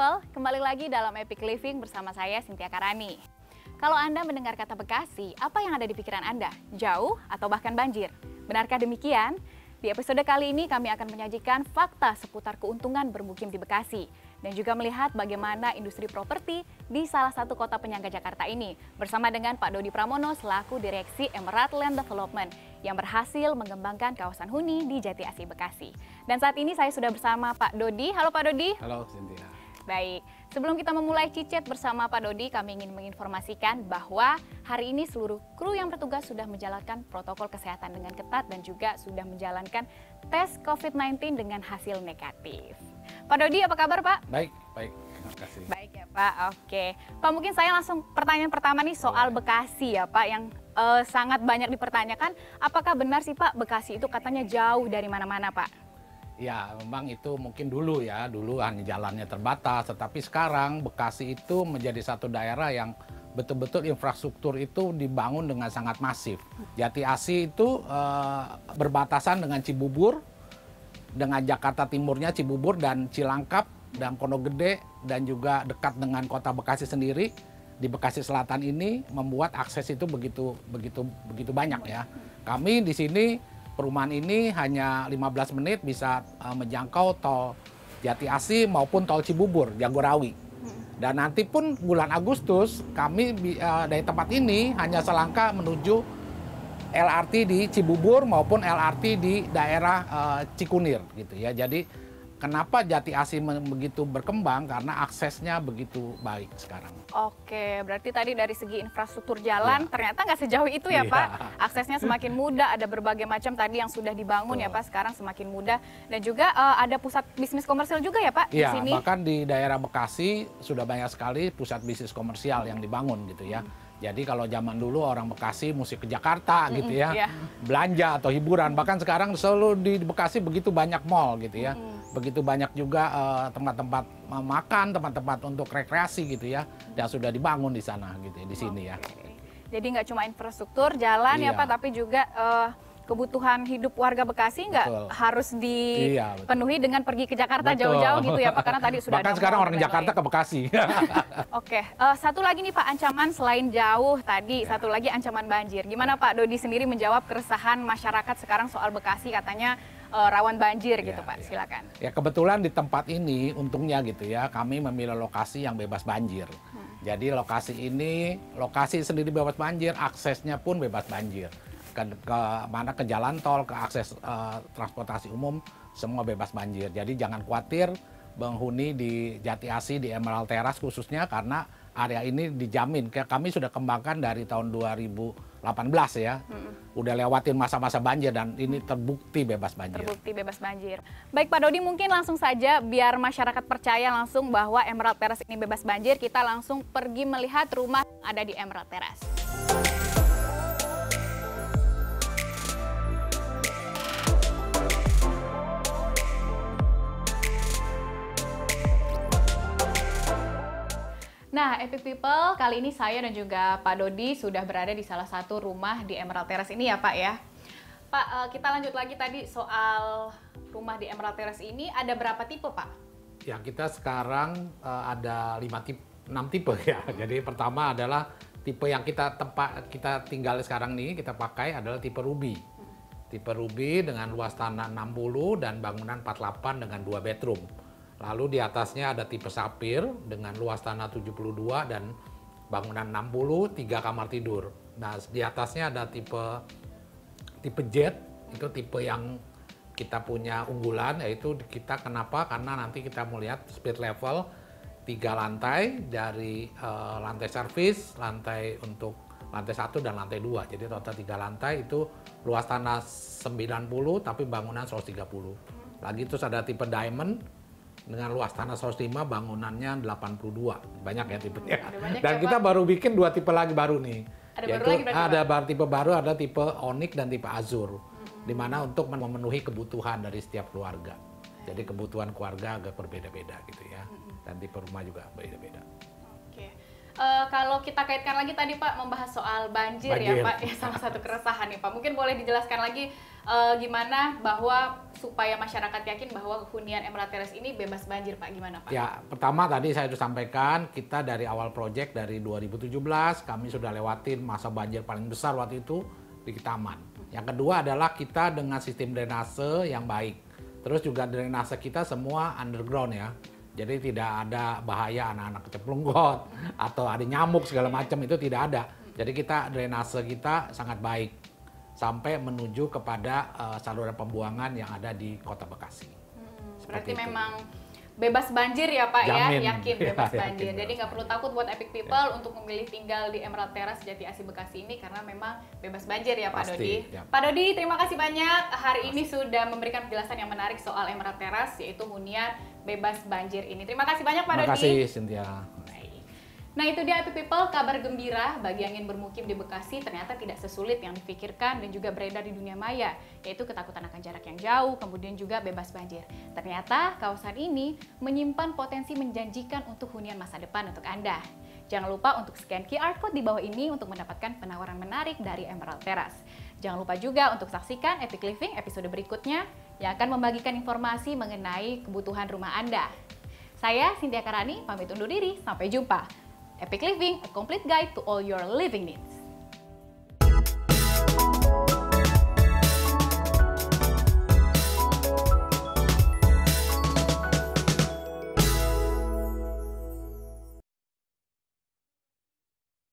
People, kembali lagi dalam Epic Living bersama saya Cynthia Karani. Kalau Anda mendengar kata Bekasi, apa yang ada di pikiran Anda? Jauh atau bahkan banjir? Benarkah demikian? Di episode kali ini kami akan menyajikan fakta seputar keuntungan bermukim di Bekasi dan juga melihat bagaimana industri properti di salah satu kota penyangga Jakarta ini bersama dengan Pak Dodi Pramono selaku Direksi Emerald Land Development yang berhasil mengembangkan kawasan huni di Jati Asih Bekasi. Dan saat ini saya sudah bersama Pak Dodi. Halo Pak Dodi. Halo Cynthia. Baik, sebelum kita memulai cicit bersama Pak Dodi, kami ingin menginformasikan bahwa hari ini seluruh kru yang bertugas sudah menjalankan protokol kesehatan dengan ketat dan juga sudah menjalankan tes COVID-19 dengan hasil negatif. Pak Dodi, apa kabar Pak? Baik, terima kasih. Baik ya Pak, oke. Pak, mungkin saya langsung pertanyaan pertama nih soal Bekasi ya Pak, yang sangat banyak dipertanyakan. Apakah benar sih Pak, Bekasi itu katanya jauh dari mana-mana Pak? Ya, memang itu mungkin dulu hanya jalannya terbatas, tetapi sekarang Bekasi itu menjadi satu daerah yang betul-betul infrastruktur itu dibangun dengan sangat masif. Jati Asih itu berbatasan dengan Cibubur, dengan Jakarta Timurnya Cibubur dan Cilangkap dan Pondok Gede, dan juga dekat dengan kota Bekasi sendiri. Di Bekasi Selatan ini membuat akses itu begitu banyak ya. Kami di sini perumahan ini hanya 15 menit bisa menjangkau tol Jati Asih maupun tol Cibubur, Jagorawi. Dan nanti pun bulan Agustus kami dari tempat ini hanya selangkah menuju LRT di Cibubur maupun LRT di daerah Cikunir gitu ya. Jadi kenapa Jati Asih begitu berkembang? Karena aksesnya begitu baik sekarang. Oke, berarti tadi dari segi infrastruktur jalan ternyata nggak sejauh itu ya Pak. Aksesnya semakin mudah, ada berbagai macam tadi yang sudah dibangun ya Pak, sekarang semakin mudah. Dan juga ada pusat bisnis komersial juga ya Pak di sini? Iya, bahkan di daerah Bekasi sudah banyak sekali pusat bisnis komersial yang dibangun gitu ya. Jadi kalau zaman dulu orang Bekasi mesti ke Jakarta gitu ya, belanja atau hiburan. Bahkan sekarang selalu di Bekasi begitu banyak mall gitu ya. Begitu banyak juga tempat-tempat makan, tempat-tempat untuk rekreasi gitu ya, yang sudah dibangun di sana gitu ya, di sini ya. Jadi nggak cuma infrastruktur jalan ya Pak, tapi juga kebutuhan hidup warga Bekasi nggak harus dipenuhi dengan pergi ke Jakarta jauh-jauh gitu ya Pak, karena tadi sudah bahkan ada sekarang orang Jakarta ke Bekasi. Oke, satu lagi nih Pak, ancaman selain jauh tadi, satu lagi ancaman banjir. Gimana Pak Dodi sendiri menjawab keresahan masyarakat sekarang soal Bekasi katanya rawan banjir gitu Pak, silakan. Ya kebetulan di tempat ini untungnya gitu ya, kami memilih lokasi yang bebas banjir. Jadi lokasi sendiri bebas banjir, aksesnya pun bebas banjir. Ke jalan tol, ke akses transportasi umum, semua bebas banjir. Jadi jangan khawatir penghuni di Jati Asih, di Emerald Terrace khususnya, karena area ini dijamin. Kami sudah kembangkan dari tahun 2018 ya. Udah lewatin masa-masa banjir dan ini terbukti bebas banjir. Terbukti bebas banjir. Baik Pak Dodi, mungkin langsung saja biar masyarakat percaya langsung bahwa Emerald Terrace ini bebas banjir, kita langsung pergi melihat rumah yang ada di Emerald Terrace. Nah, Epic People, kali ini saya dan juga Pak Dodi sudah berada di salah satu rumah di Emerald Terrace ini ya Pak ya. Pak, kita lanjut lagi tadi soal rumah di Emerald Terrace ini, ada berapa tipe Pak? Ya, kita sekarang ada 6 tipe ya. Jadi pertama adalah tipe yang kita tinggal sekarang ini, kita pakai adalah tipe Ruby. Tipe Ruby dengan luas tanah 60 dan bangunan 48 dengan 2 bedroom. Lalu di atasnya ada tipe Sapphire dengan luas tanah 72 dan bangunan 60, 3 kamar tidur. Nah, di atasnya ada tipe Jet, itu tipe yang kita punya unggulan, yaitu kita kenapa? Karena nanti kita melihat speed level 3 lantai dari lantai servis, lantai 1 dan lantai 2. Jadi total 3 lantai, itu luas tanah 90 tapi bangunan 130. Lagi terus ada tipe Diamond dengan luas tanah 105, bangunannya 82. Banyak ya tipenya. Dan kita baru bikin 2 tipe lagi baru nih. Ada tipe baru, ada tipe Onyx dan tipe Azure. Dimana untuk memenuhi kebutuhan dari setiap keluarga. Jadi kebutuhan keluarga agak berbeda-beda gitu ya. Dan tipe rumah juga beda-beda. Oke. Kalau kita kaitkan lagi tadi Pak membahas soal banjir ya Pak, ya salah satu keresahan nih Pak. Mungkin boleh dijelaskan lagi gimana bahwa supaya masyarakat yakin bahwa hunian Emerald Terrace ini bebas banjir, Pak? Gimana, Pak? Ya, pertama tadi saya sudah sampaikan, kita dari awal proyek dari 2017 kami sudah lewatin masa banjir paling besar waktu itu di Taman. Yang kedua adalah kita dengan sistem drainase yang baik. Terus juga drainase kita semua underground ya. Jadi tidak ada bahaya anak-anak kecemplung got atau ada nyamuk segala macam, itu tidak ada. Jadi kita drainase kita sangat baik sampai menuju kepada saluran pembuangan yang ada di Kota Bekasi. Berarti memang bebas banjir ya Pak. Jamin. Ya, yakin bebas Ya, banjir. yakin Jadi nggak perlu takut buat Epic People untuk memilih tinggal di Emerald Terrace Jati Asih Bekasi ini karena memang bebas banjir ya Pak Pasti, Dodi. ya. Pak Dodi, terima kasih banyak hari ini sudah memberikan penjelasan yang menarik soal Emerald Terrace, yaitu hunian bebas banjir ini. Terima kasih banyak Pak Dodi. Terima kasih Cynthia. Nah itu dia Epic People, kabar gembira bagi yang ingin bermukim di Bekasi ternyata tidak sesulit yang dipikirkan dan juga beredar di dunia maya, yaitu ketakutan akan jarak yang jauh, kemudian juga bebas banjir. Ternyata kawasan ini menyimpan potensi menjanjikan untuk hunian masa depan untuk Anda. Jangan lupa untuk scan QR Code di bawah ini untuk mendapatkan penawaran menarik dari Emerald Terrace. Jangan lupa juga untuk saksikan Epic Living episode berikutnya yang akan membagikan informasi mengenai kebutuhan rumah Anda. Saya Cynthia Karani, pamit undur diri, sampai jumpa. Epic Living, a complete guide to all your living needs.